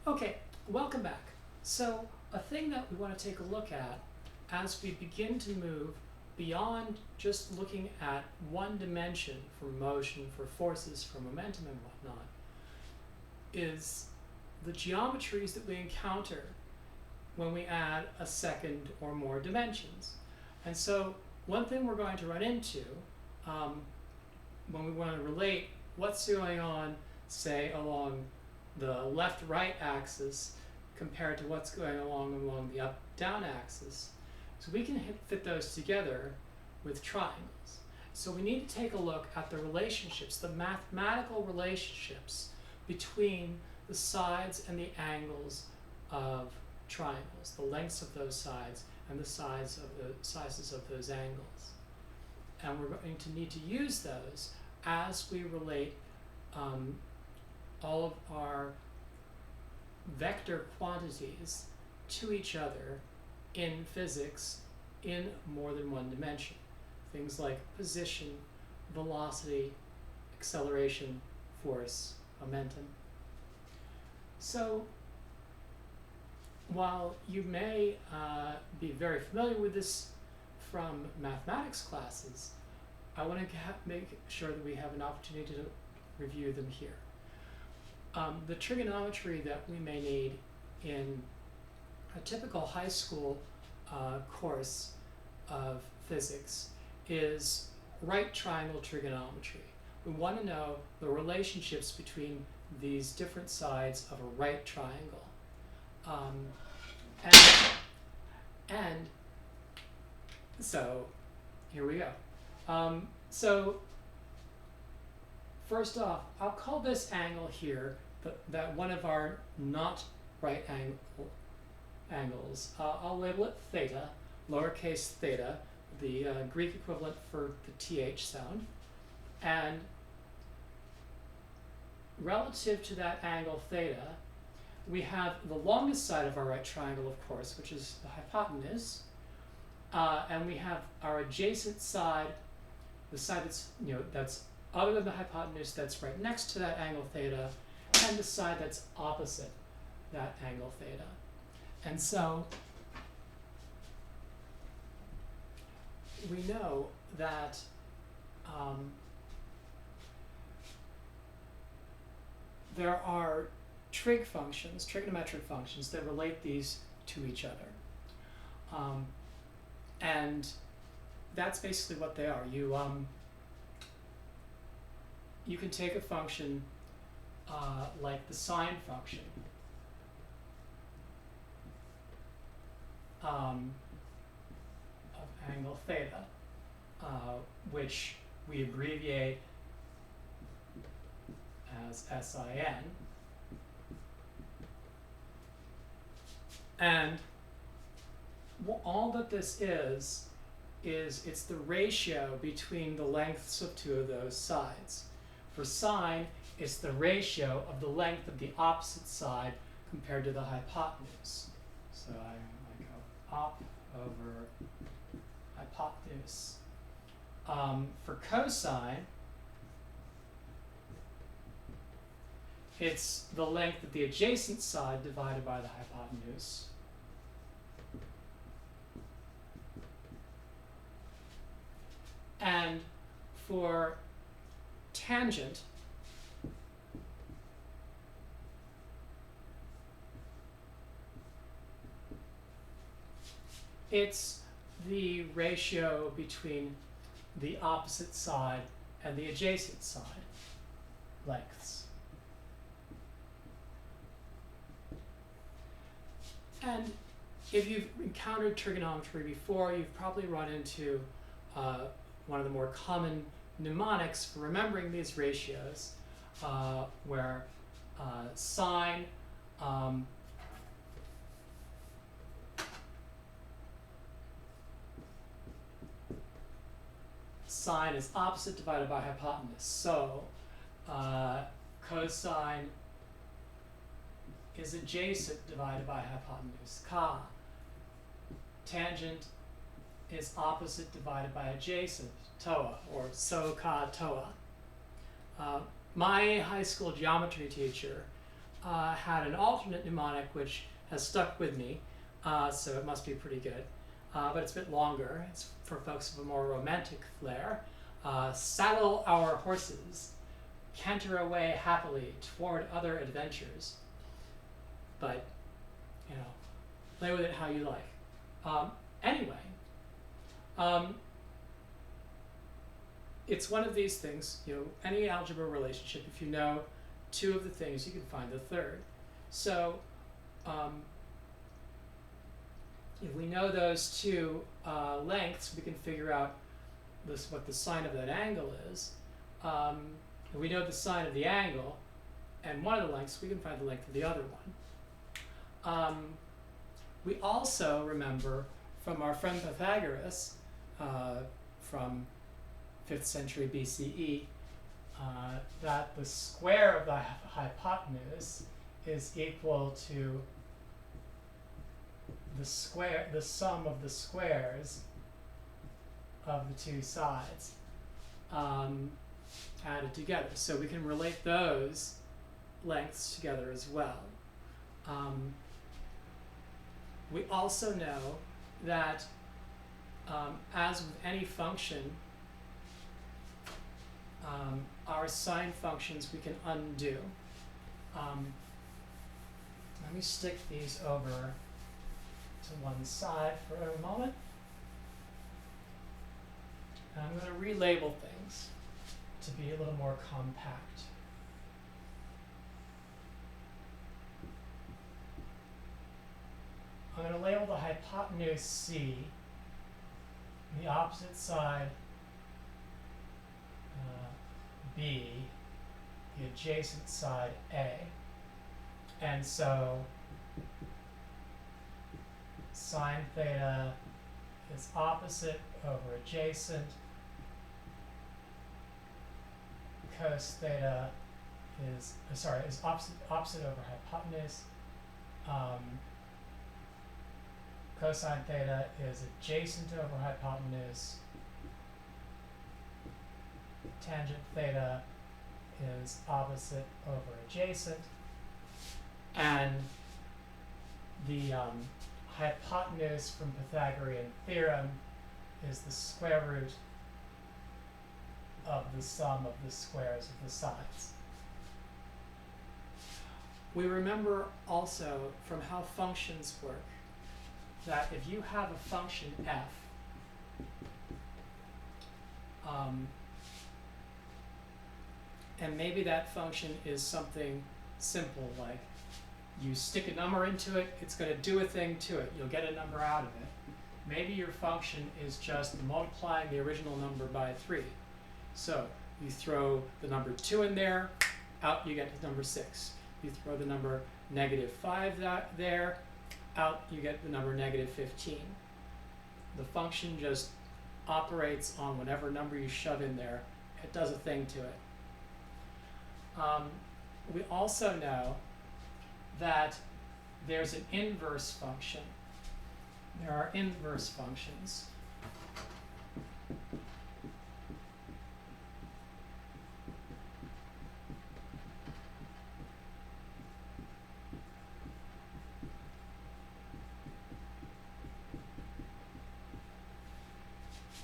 Okay, welcome back. So, a thing that we want to take a look at as we begin to move beyond just looking at one dimension for motion, for forces, for momentum, and whatnot, is the geometries that we encounter when we add a second or more dimensions. And so, one thing we're going to run into when we want to relate what's going on, say, along the left-right axis compared to what's going along the up-down axis. So we can fit those together with triangles. So we need to take a look at the relationships, the mathematical relationships between the sides and the angles of triangles, the lengths of those sides and the sizes of those angles. And we're going to need to use those as we relate all of our vector quantities to each other in physics in more than one dimension. Things like position, velocity, acceleration, force, momentum. So while you may be very familiar with this from mathematics classes, I want to make sure that we have an opportunity to review them here. The trigonometry that we may need in a typical high school course of physics is right triangle trigonometry. We want to know the relationships between these different sides of a right triangle. And so here we go. So first off, I'll call this angle here that one of our not right angles. I'll label it theta, lowercase theta, the Greek equivalent for the th sound. And relative to that angle theta, we have the longest side of our right triangle, of course, which is the hypotenuse. And we have our adjacent side, the side that's other than the hypotenuse, that's right next to that angle theta, and the side that's opposite that angle theta. And so we know that there are trig functions, trigonometric functions, that relate these to each other. And that's basically what they are. You can take a function like the sine function, of angle theta, which we abbreviate as SIN. And all that this is it's the ratio between the lengths of two of those sides. For sine, it's the ratio of the length of the opposite side compared to the hypotenuse. So I go op over hypotenuse. For cosine, it's the length of the adjacent side divided by the hypotenuse. And for tangent, it's the ratio between the opposite side and the adjacent side lengths. And if you've encountered trigonometry before, you've probably run into one of the more common mnemonics for remembering these ratios, where sine sine is opposite divided by hypotenuse. So cosine is adjacent divided by hypotenuse, ka. Tangent is opposite divided by adjacent, toa, or so ka toa. My high school geometry teacher had an alternate mnemonic which has stuck with me, so it must be pretty good. But it's a bit longer. It's for folks of a more romantic flair. Saddle our horses, canter away happily toward other adventures. But, you know, play with it how you like. Anyway, it's one of these things, you know, any algebra relationship, if you know two of the things, you can find the third. So, if we know those two lengths, we can figure out what the sine of that angle is. If we know the sine of the angle and one of the lengths, we can find the length of the other one. We also remember from our friend Pythagoras from 5th century BCE that the square of the hypotenuse is equal to the sum of the squares of the two sides added together. So we can relate those lengths together as well. We also know that as with any function, our sine functions we can undo. Let me stick these over to one side for a moment. And I'm going to relabel things to be a little more compact. I'm going to label the hypotenuse C, the opposite side B, the adjacent side A. And so sine theta is opposite over adjacent. Cos theta is opposite over hypotenuse. Cosine theta is adjacent over hypotenuse. Tangent theta is opposite over adjacent. And the hypotenuse from Pythagorean theorem is the square root of the sum of the squares of the sides. We remember also from how functions work that if you have a function f, and maybe that function is something simple like you stick a number into it, it's going to do a thing to it, you'll get a number out of it. Maybe your function is just multiplying the original number by 3. So you throw the number 2 in there, out you get the number 6. You throw the number -5 there, out you get the number -15. The function just operates on whatever number you shove in there. It does a thing to it. We also know that there's an inverse function. There are inverse functions.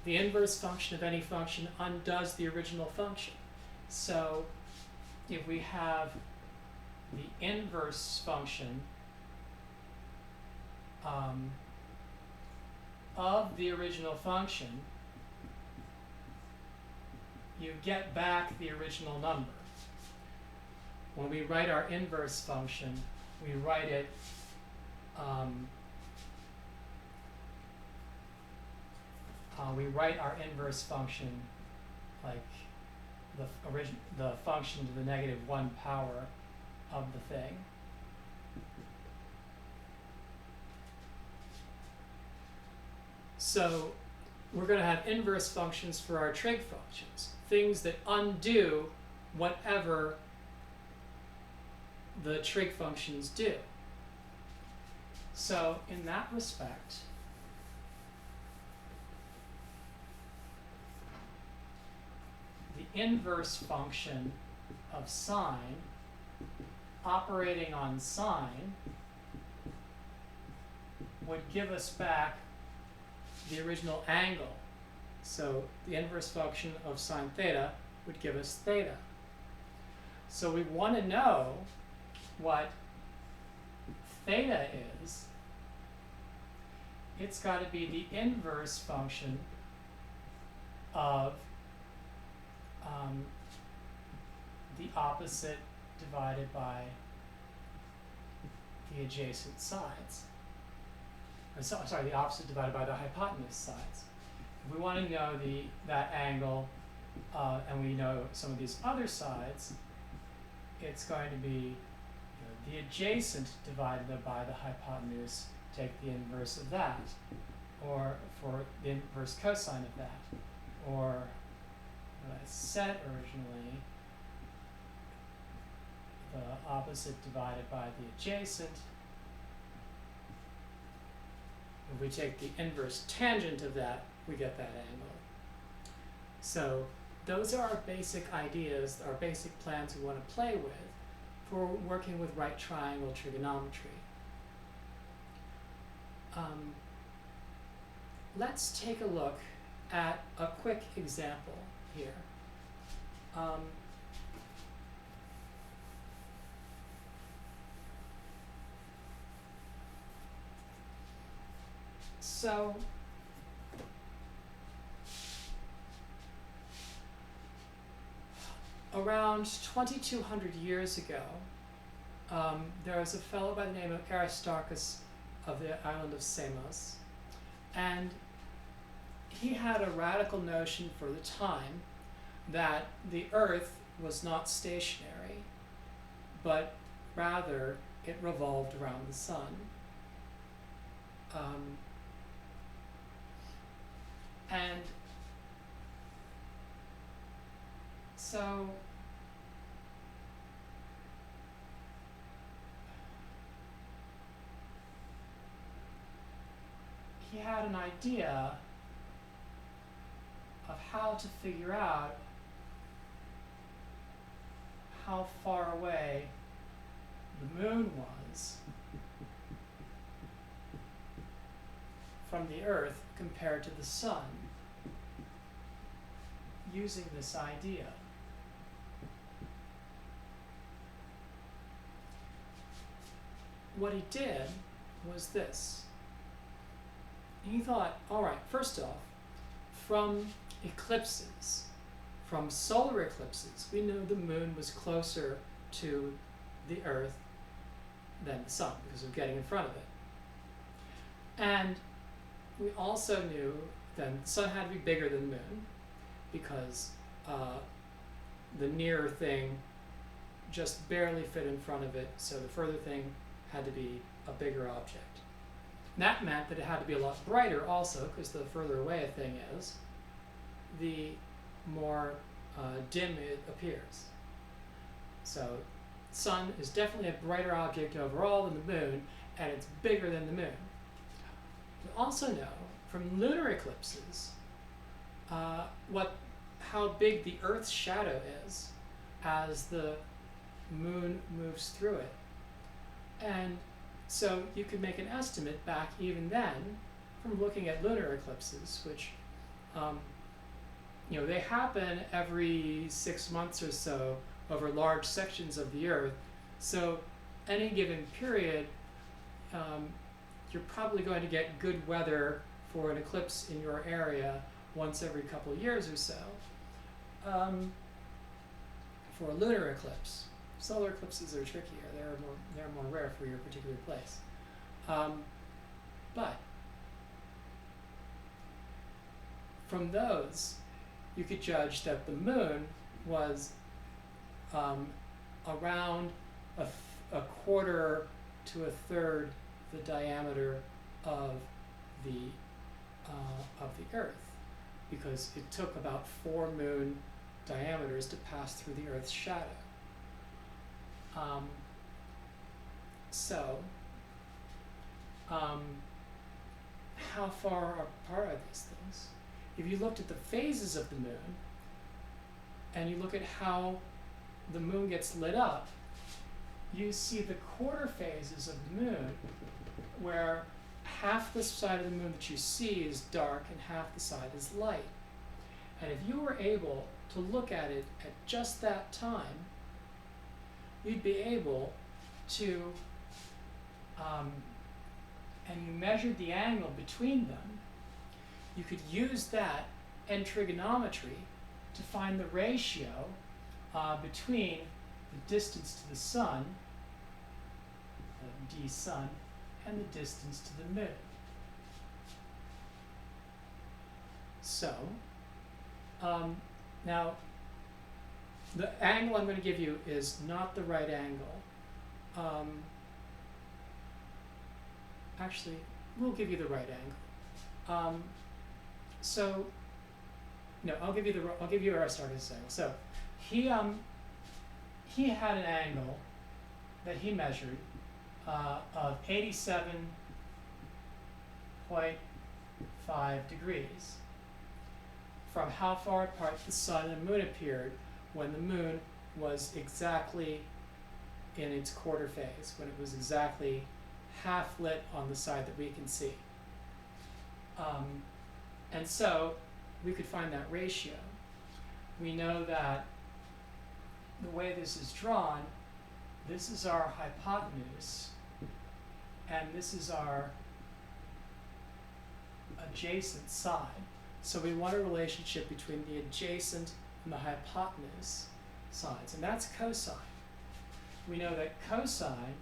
The inverse function of any function undoes the original function. So if we have the inverse function of the original function, you get back the original number. When we write our inverse function, we write it our inverse function like the function to the -1 power of the thing. So we're going to have inverse functions for our trig functions, things that undo whatever the trig functions do. So in that respect, the inverse function of sine operating on sine would give us back the original angle. So the inverse function of sine theta would give us theta. So we want to know what theta is. It's got to be the inverse function of the opposite divided by the adjacent sides. Sorry, the opposite divided by the hypotenuse sides. If we want to know that angle, and we know some of these other sides, it's going to be the adjacent divided by the hypotenuse, take the inverse of that, or for the inverse cosine of that, or what I said originally, the opposite divided by the adjacent. If we take the inverse tangent of that, we get that angle. So those are our basic ideas, our basic plans we want to play with for working with right triangle trigonometry. Let's take a look at a quick example here. So around 2,200 years ago, there was a fellow by the name of Aristarchus of the island of Samos, and he had a radical notion for the time that the Earth was not stationary, but rather it revolved around the sun. And so he had an idea of how to figure out how far away the moon was from the Earth compared to the sun, using this idea. What he did was this. He thought, all right, first off, from eclipses, from solar eclipses, we know the moon was closer to the Earth than the sun because of getting in front of it. And we also knew that the sun had to be bigger than the moon because the nearer thing just barely fit in front of it, so the further thing had to be a bigger object. And that meant that it had to be a lot brighter also, because the further away a thing is, the more dim it appears. So sun is definitely a brighter object overall than the moon, and it's bigger than the moon. We also know from lunar eclipses how big the Earth's shadow is as the moon moves through it. And so you could make an estimate back even then from looking at lunar eclipses, which they happen every 6 months or so over large sections of the Earth. So any given period, you're probably going to get good weather for an eclipse in your area once every couple of years or so. For a lunar eclipse, solar eclipses are trickier. They're more rare for your particular place. But from those, you could judge that the moon was around a quarter to a third the diameter of the Earth, because it took about 4 moon diameters to pass through the Earth's shadow. How far apart are these things? If you looked at the phases of the moon, and you look at how the moon gets lit up, you see the quarter phases of the moon, where half the side of the moon that you see is dark and half the side is light. And if you were able to look at it at just that time, you'd be able to, and you measured the angle between them, you could use that in trigonometry to find the ratio between the distance to the sun, d sun, and the distance to the moon. So, now, the angle I'm going to give you is not the right angle. Actually, we'll give you the right angle. No, I'll give you Aristotle's angle. So, he had an angle that he measured of 87.5 degrees from how far apart the sun and moon appeared when the moon was exactly in its quarter phase, when it was exactly half lit on the side that we can see. And so we could find that ratio. We know that the way this is drawn, this is our hypotenuse, and this is our adjacent side. So we want a relationship between the adjacent and the hypotenuse sides, and that's cosine. We know that cosine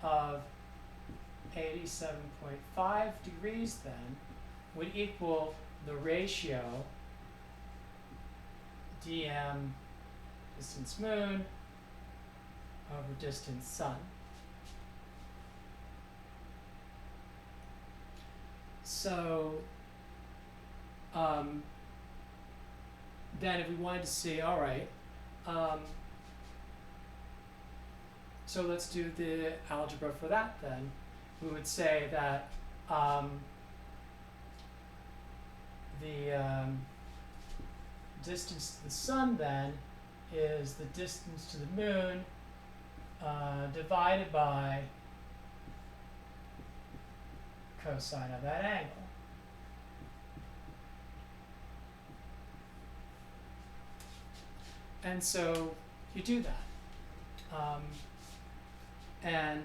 of 87.5 degrees then would equal the ratio dm distance moon over distance sun. So then if we wanted to see, all right, so let's do the algebra for that then. We would say that the distance to the sun then is the distance to the moon divided by cosine of that angle. And so you do that. And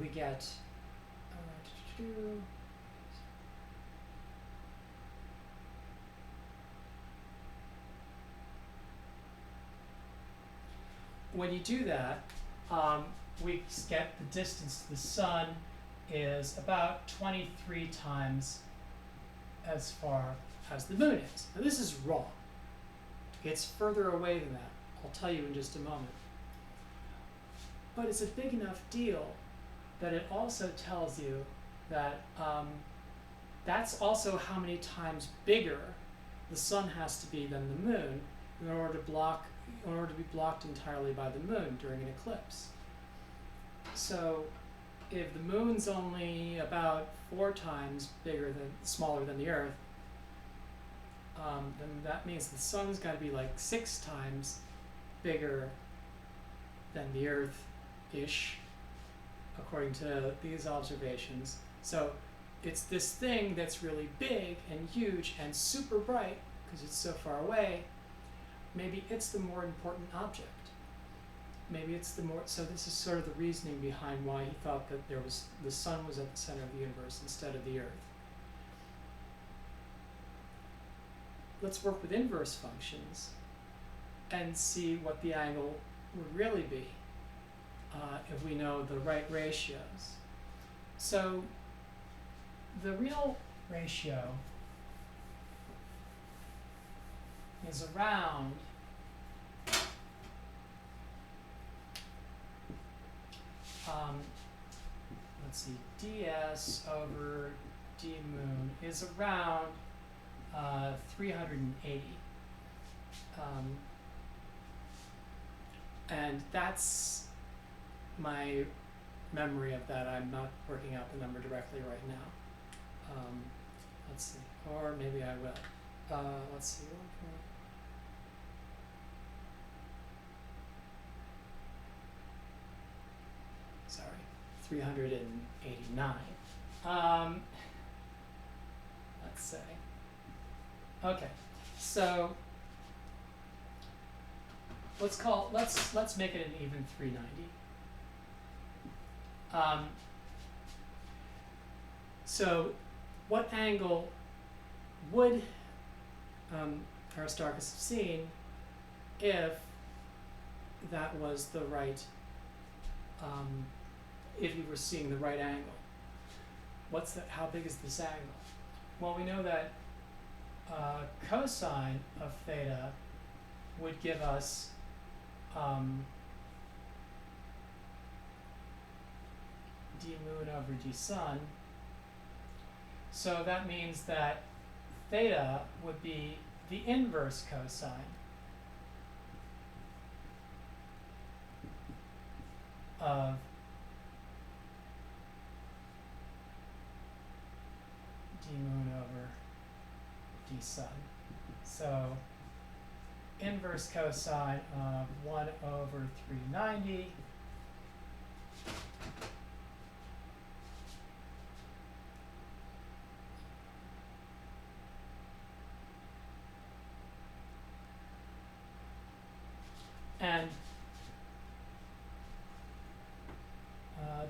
we get when you do that, we get the distance to the sun is about 23 times as far as the moon is. Now this is wrong. It's further away than that. I'll tell you in just a moment. But it's a big enough deal that it also tells you that that's also how many times bigger the sun has to be than the moon in order to be blocked entirely by the moon during an eclipse. So if the moon's only about 4 times smaller than the Earth, then that means the sun's got to be like 6 times bigger than the Earth-ish, according to these observations. So it's this thing that's really big and huge and super bright because it's so far away. Maybe it's the more important object. Maybe it's the more, so this is sort of the reasoning behind why he thought that the sun was at the center of the universe instead of the Earth. Let's work with inverse functions and see what the angle would really be if we know the right ratios. So the real ratio is around let's see, ds over d moon is around 380. And that's my memory of that. I'm not working out the number directly right now. Let's see, or maybe I will. Let's see. 389. Let's say. Okay, so let's make it an even 390. So what angle would Aristarchus have seen if that was the right, if you were seeing the right angle? How big is this angle? Well, we know that cosine of theta would give us d moon over d sun. So that means that theta would be the inverse cosine of d moon over d sun. So inverse cosine of 1 over 390 and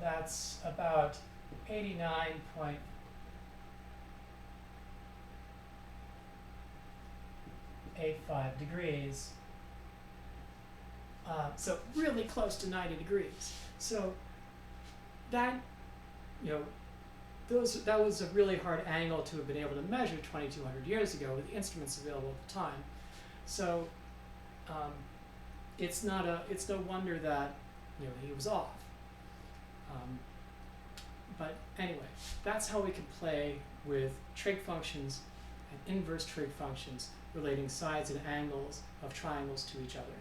that's about 89.85 degrees. So really close to 90 degrees. So that, that was a really hard angle to have been able to measure 2,200 years ago with the instruments available at the time. So it's no wonder that he was off. But anyway, that's how we can play with trig functions and inverse trig functions relating sides and angles of triangles to each other.